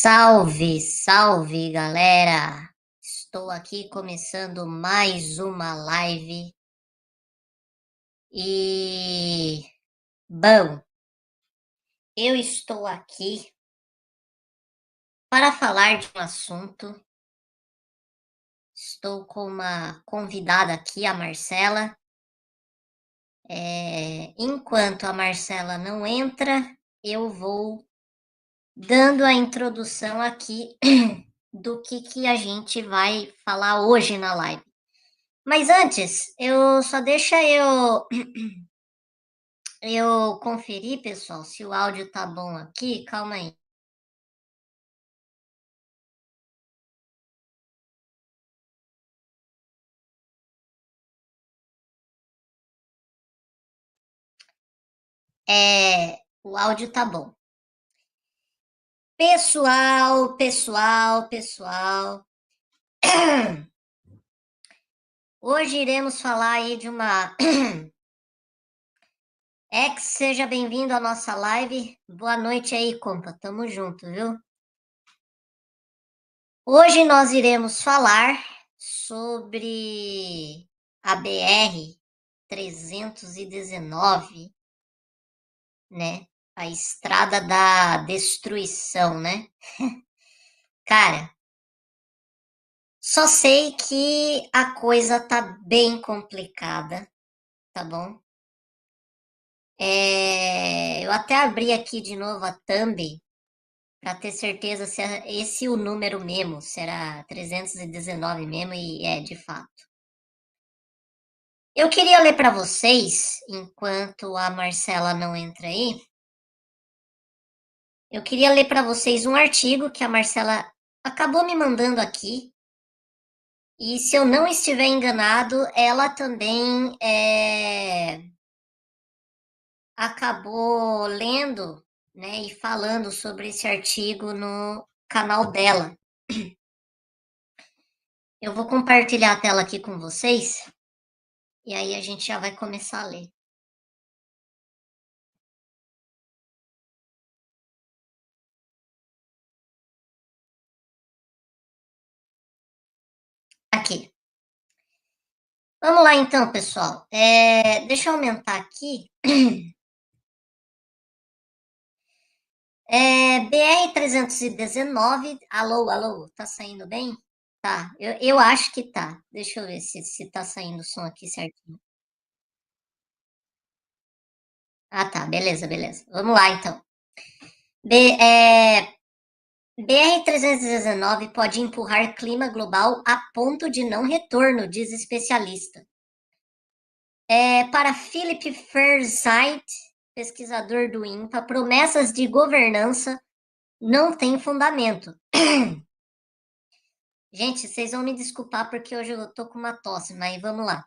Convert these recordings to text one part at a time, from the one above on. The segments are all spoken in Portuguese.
Salve, salve, galera! Estou aqui começando mais uma live e, bom, eu estou aqui para falar de um assunto. Estou com uma convidada aqui, a Marcela. Enquanto a Marcela não entra, eu vou dando a introdução aqui do que a gente vai falar hoje na live. Mas antes, deixa eu conferir, pessoal, se o áudio tá bom aqui. Calma aí. O áudio tá bom. Pessoal. Hoje iremos falar aí de uma seja bem-vindo à nossa live. Boa noite aí, compa. Tamo junto, viu? Hoje nós iremos falar sobre a BR 319, né? A estrada da destruição, né? Cara, só sei que a coisa tá bem complicada, tá bom? Eu até abri aqui de novo a thumb para ter certeza se é esse o número mesmo, se era 319 mesmo, e é de fato. Eu queria ler para vocês, enquanto a Marcela não entra aí, eu queria ler para vocês um artigo que a Marcela acabou me mandando aqui. E se eu não estiver enganado, ela também acabou lendo, né, e falando sobre esse artigo no canal dela. Eu vou compartilhar a tela aqui com vocês e aí a gente já vai começar a ler. Aqui. Vamos lá então, pessoal. Deixa eu aumentar aqui. BR-319. Alô, tá saindo bem? Tá, eu acho que tá. Deixa eu ver se tá saindo o som aqui certinho. Ah, tá, beleza. Vamos lá, então. BR-319 pode empurrar clima global a ponto de não retorno, diz especialista. Para Philip Forsyth, pesquisador do INPA, promessas de governança não têm fundamento. Gente, vocês vão me desculpar porque hoje eu tô com uma tosse, mas vamos lá.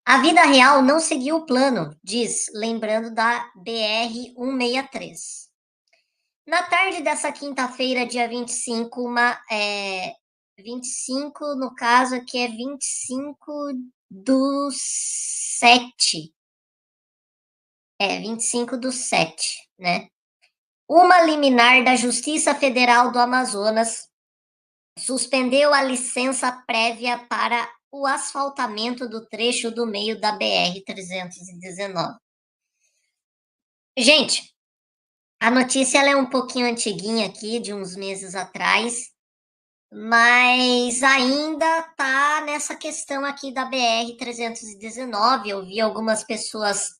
A vida real não seguiu o plano, diz, lembrando da BR-163. Na tarde dessa quinta-feira, dia 25, 25, no caso aqui é 25/7. 25/7, né? Uma liminar da Justiça Federal do Amazonas suspendeu a licença prévia para o asfaltamento do trecho do meio da BR-319. Gente, a notícia ela é um pouquinho antiguinha aqui, de uns meses atrás, mas ainda tá nessa questão aqui da BR-319. Eu vi algumas pessoas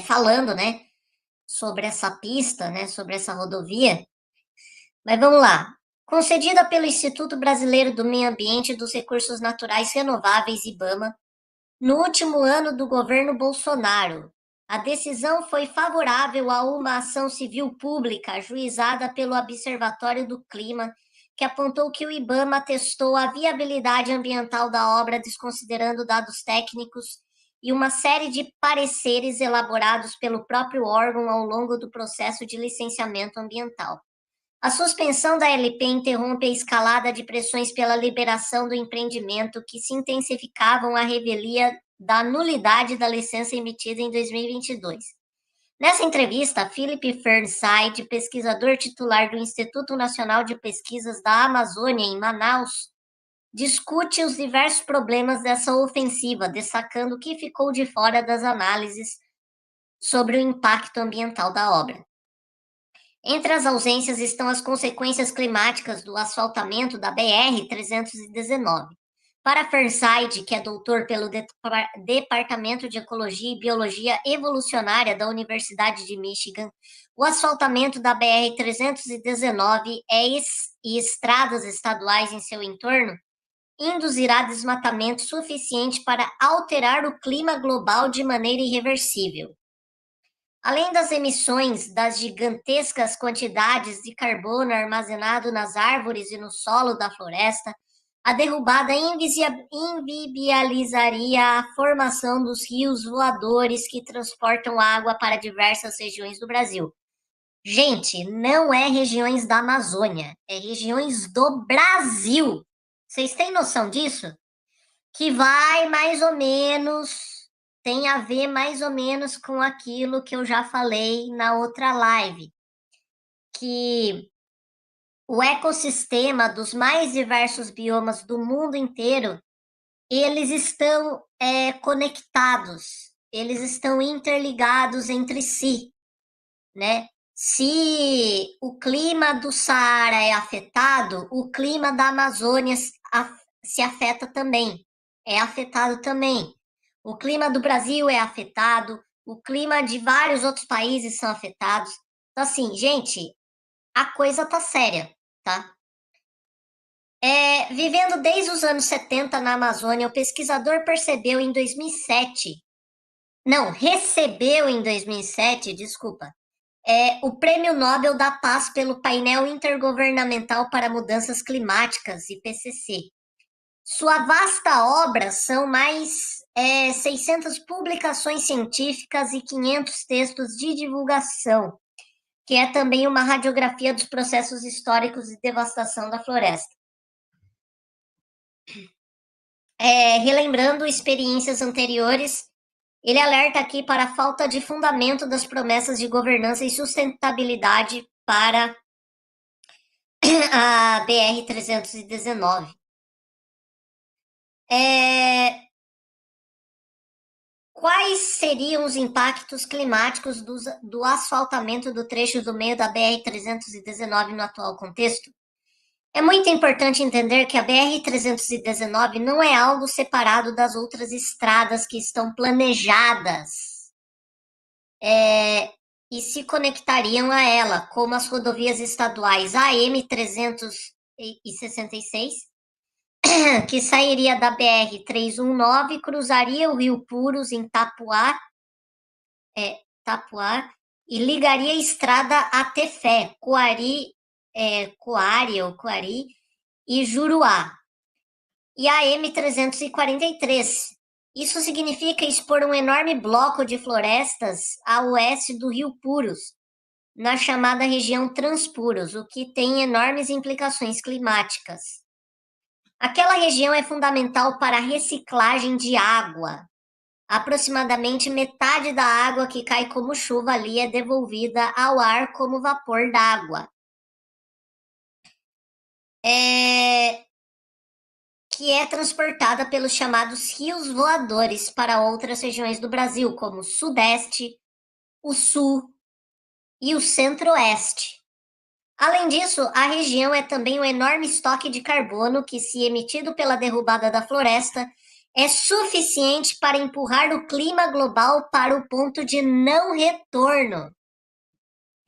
falando, né, sobre essa pista, né, sobre essa rodovia. Mas vamos lá. Concedida pelo Instituto Brasileiro do Meio Ambiente e dos Recursos Naturais Renováveis, IBAMA, no último ano do governo Bolsonaro, a decisão foi favorável a uma ação civil pública ajuizada pelo Observatório do Clima, que apontou que o IBAMA testou a viabilidade ambiental da obra desconsiderando dados técnicos e uma série de pareceres elaborados pelo próprio órgão ao longo do processo de licenciamento ambiental. A suspensão da LP interrompe a escalada de pressões pela liberação do empreendimento que se intensificavam à revelia da nulidade da licença emitida em 2022. Nessa entrevista, Philip Fernside, pesquisador titular do Instituto Nacional de Pesquisas da Amazônia, em Manaus, discute os diversos problemas dessa ofensiva, destacando que ficou de fora das análises sobre o impacto ambiental da obra. Entre as ausências estão as consequências climáticas do asfaltamento da BR-319. Para Fernside, que é doutor pelo Departamento de Ecologia e Biologia Evolucionária da Universidade de Michigan, o asfaltamento da BR-319 e estradas estaduais em seu entorno induzirá desmatamento suficiente para alterar o clima global de maneira irreversível. Além das emissões das gigantescas quantidades de carbono armazenado nas árvores e no solo da floresta, a derrubada inviabilizaria a formação dos rios voadores que transportam água para diversas regiões do Brasil. Gente, não é regiões da Amazônia, é regiões do Brasil. Vocês têm noção disso? Que vai mais ou menos, tem a ver mais ou menos com aquilo que eu já falei na outra live, que o ecossistema dos mais diversos biomas do mundo inteiro, eles estão conectados, eles estão interligados entre si, né? Se o clima do Saara é afetado, o clima da Amazônia se afeta também, é afetado também. O clima do Brasil é afetado, o clima de vários outros países são afetados. Então, assim, gente, a coisa tá séria, tá? Vivendo desde os anos 70 na Amazônia, o pesquisador percebeu em 2007, não, recebeu em 2007, desculpa, o Prêmio Nobel da Paz pelo Painel Intergovernamental para Mudanças Climáticas, IPCC. Sua vasta obra são mais 600 publicações científicas e 500 textos de divulgação, que é também uma radiografia dos processos históricos de devastação da floresta. Relembrando experiências anteriores, ele alerta aqui para a falta de fundamento das promessas de governança e sustentabilidade para a BR-319. Quais seriam os impactos climáticos do asfaltamento do trecho do meio da BR-319 no atual contexto? É muito importante entender que a BR-319 não é algo separado das outras estradas que estão planejadas e se conectariam a ela, como as rodovias estaduais AM-366, que sairia da BR-319, cruzaria o Rio Puros em Tapuá, e ligaria a estrada a Tefé, Coari e Juruá. E a M343. Isso significa expor um enorme bloco de florestas a oeste do Rio Puros, na chamada região Transpuros, o que tem enormes implicações climáticas. Aquela região é fundamental para a reciclagem de água. Aproximadamente metade da água que cai como chuva ali é devolvida ao ar como vapor d'água. Que é transportada pelos chamados rios voadores para outras regiões do Brasil, como o Sudeste, o Sul e o Centro-Oeste. Além disso, a região é também um enorme estoque de carbono que, se emitido pela derrubada da floresta, é suficiente para empurrar o clima global para o ponto de não retorno.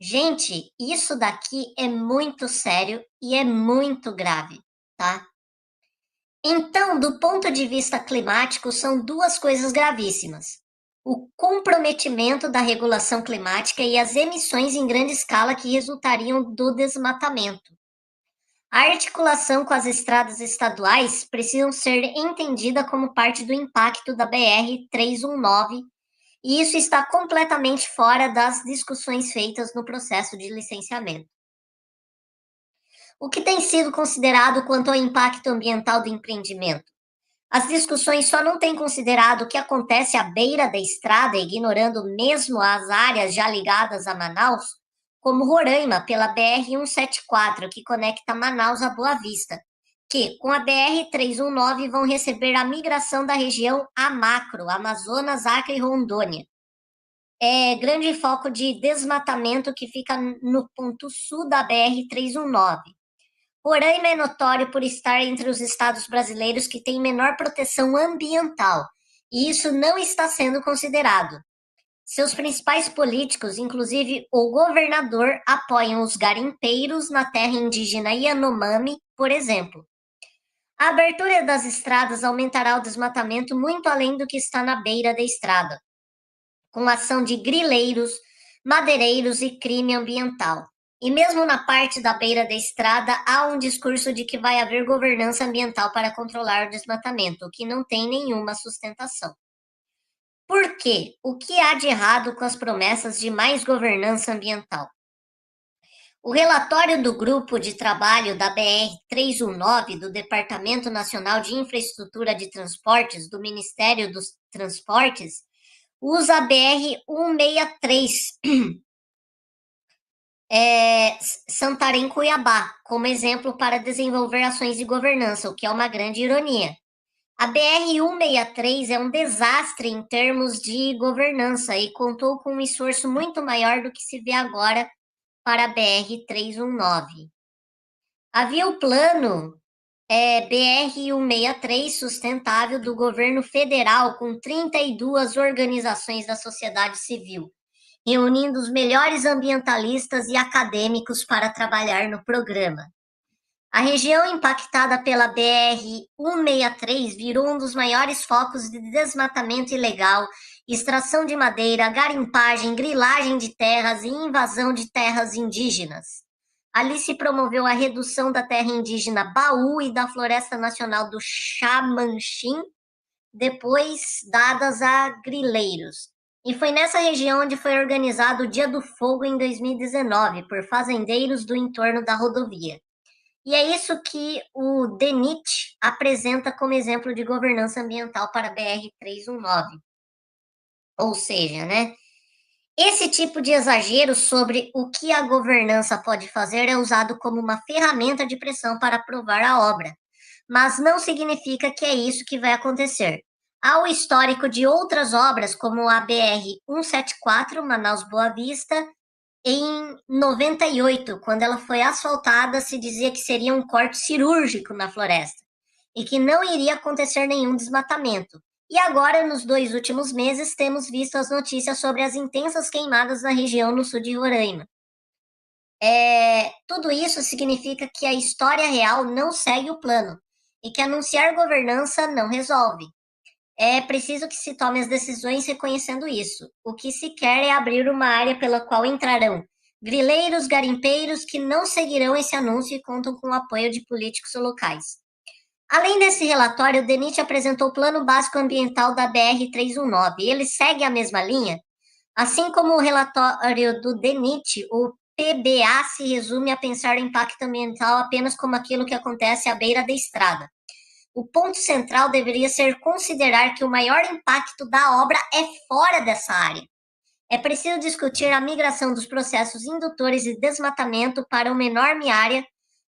Gente, isso daqui é muito sério e é muito grave, tá? Então, do ponto de vista climático, são duas coisas gravíssimas: o comprometimento da regulação climática e as emissões em grande escala que resultariam do desmatamento. A articulação com as estradas estaduais precisam ser entendida como parte do impacto da BR-319, e isso está completamente fora das discussões feitas no processo de licenciamento. O que tem sido considerado quanto ao impacto ambiental do empreendimento? As discussões só não têm considerado o que acontece à beira da estrada, ignorando mesmo as áreas já ligadas a Manaus, como Roraima, pela BR-174, que conecta Manaus a Boa Vista, que, com a BR-319, vão receber a migração da região a macro, Amazonas, Acre e Rondônia. É grande foco de desmatamento que fica no ponto sul da BR-319. Roraima é notório por estar entre os estados brasileiros que têm menor proteção ambiental, e isso não está sendo considerado. Seus principais políticos, inclusive o governador, apoiam os garimpeiros na terra indígena Yanomami, por exemplo. A abertura das estradas aumentará o desmatamento muito além do que está na beira da estrada, com ação de grileiros, madeireiros e crime ambiental. E mesmo na parte da beira da estrada, há um discurso de que vai haver governança ambiental para controlar o desmatamento, o que não tem nenhuma sustentação. Por quê? O que há de errado com as promessas de mais governança ambiental? O relatório do Grupo de Trabalho da BR-319 do Departamento Nacional de Infraestrutura de Transportes do Ministério dos Transportes usa a BR-163 Santarém-Cuiabá como exemplo para desenvolver ações de governança, o que é uma grande ironia. A BR-163 é um desastre em termos de governança e contou com um esforço muito maior do que se vê agora para a BR-319. Havia o plano BR-163 sustentável do governo federal com 32 organizações da sociedade civil, reunindo os melhores ambientalistas e acadêmicos para trabalhar no programa. A região impactada pela BR-163 virou um dos maiores focos de desmatamento ilegal, extração de madeira, garimpagem, grilagem de terras e invasão de terras indígenas. Ali se promoveu a redução da terra indígena Baú e da Floresta Nacional do Xamanchim, depois dadas a grileiros. E foi nessa região onde foi organizado o Dia do Fogo em 2019, por fazendeiros do entorno da rodovia. E é isso que o DENIT apresenta como exemplo de governança ambiental para a BR-319. Ou seja, né? Esse tipo de exagero sobre o que a governança pode fazer é usado como uma ferramenta de pressão para aprovar a obra, mas não significa que é isso que vai acontecer. Há o histórico de outras obras, como a BR-174 Manaus-Boa Vista, em 98, quando ela foi asfaltada, se dizia que seria um corte cirúrgico na floresta e que não iria acontecer nenhum desmatamento. E agora, nos 2 últimos meses, temos visto as notícias sobre as intensas queimadas na região no sul de Roraima. Tudo isso significa que a história real não segue o plano e que anunciar governança não resolve. É preciso que se tome as decisões reconhecendo isso. O que se quer é abrir uma área pela qual entrarão grileiros, garimpeiros que não seguirão esse anúncio e contam com o apoio de políticos locais. Além desse relatório, o DENIT apresentou o Plano Básico Ambiental da BR-319. Ele segue a mesma linha? Assim como o relatório do DENIT, o PBA se resume a pensar o impacto ambiental apenas como aquilo que acontece à beira da estrada. O ponto central deveria ser considerar que o maior impacto da obra é fora dessa área. É preciso discutir a migração dos processos indutores de desmatamento para uma enorme área.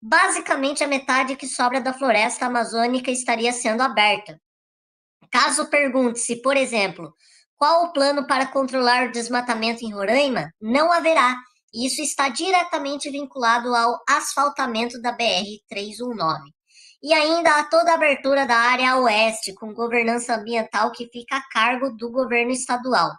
Basicamente, a metade que sobra da floresta amazônica estaria sendo aberta. Caso pergunte-se, por exemplo, qual o plano para controlar o desmatamento em Roraima, não haverá. Isso está diretamente vinculado ao asfaltamento da BR-319. E ainda há toda a abertura da área oeste, com governança ambiental que fica a cargo do governo estadual.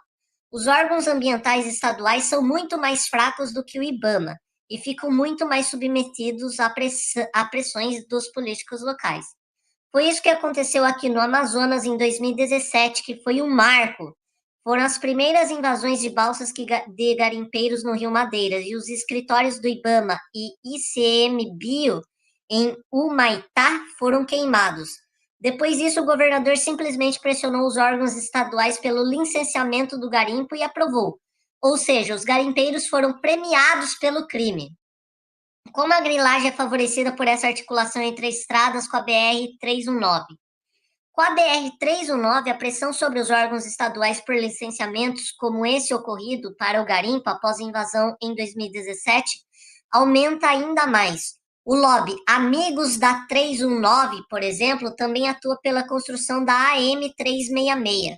Os órgãos ambientais estaduais são muito mais fracos do que o IBAMA e ficam muito mais submetidos a pressões dos políticos locais. Foi isso que aconteceu aqui no Amazonas em 2017, que foi um marco. Foram as primeiras invasões de balsas de garimpeiros no Rio Madeira, e os escritórios do IBAMA e ICMBio em Humaitá foram queimados. Depois disso, o governador simplesmente pressionou os órgãos estaduais pelo licenciamento do garimpo e aprovou. Ou seja, os garimpeiros foram premiados pelo crime. Como a grilagem é favorecida por essa articulação entre estradas com a BR-319? Com a BR-319, a pressão sobre os órgãos estaduais por licenciamentos, como esse ocorrido para o garimpo após a invasão em 2017, aumenta ainda mais. O lobby Amigos da 319, por exemplo, também atua pela construção da AM366.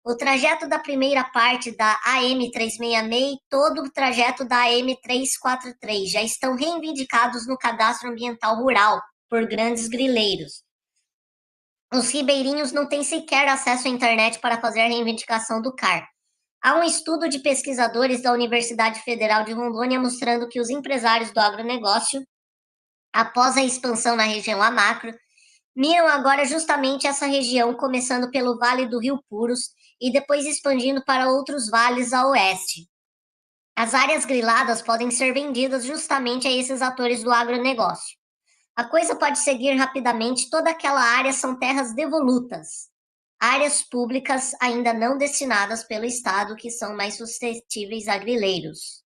O trajeto da primeira parte da AM366 e todo o trajeto da AM343 já estão reivindicados no Cadastro Ambiental Rural por grandes grileiros. Os ribeirinhos não têm sequer acesso à internet para fazer a reivindicação do CAR. Há um estudo de pesquisadores da Universidade Federal de Rondônia mostrando que os empresários do agronegócio, após a expansão na região Amacro, miram agora justamente essa região, começando pelo Vale do Rio Puros e depois expandindo para outros vales a oeste. As áreas griladas podem ser vendidas justamente a esses atores do agronegócio. A coisa pode seguir rapidamente, toda aquela área são terras devolutas, áreas públicas ainda não destinadas pelo Estado, que são mais suscetíveis a grileiros.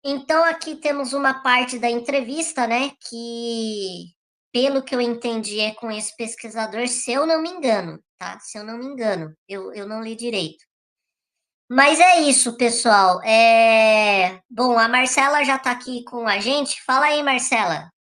Então, aqui temos uma parte da entrevista, né, que, pelo que eu entendi, é com esse pesquisador, se eu não me engano, tá? Se eu não me engano, eu não li direito. Mas é isso, pessoal. Bom, a Marcela já está aqui com a gente. Fala aí, Marcela.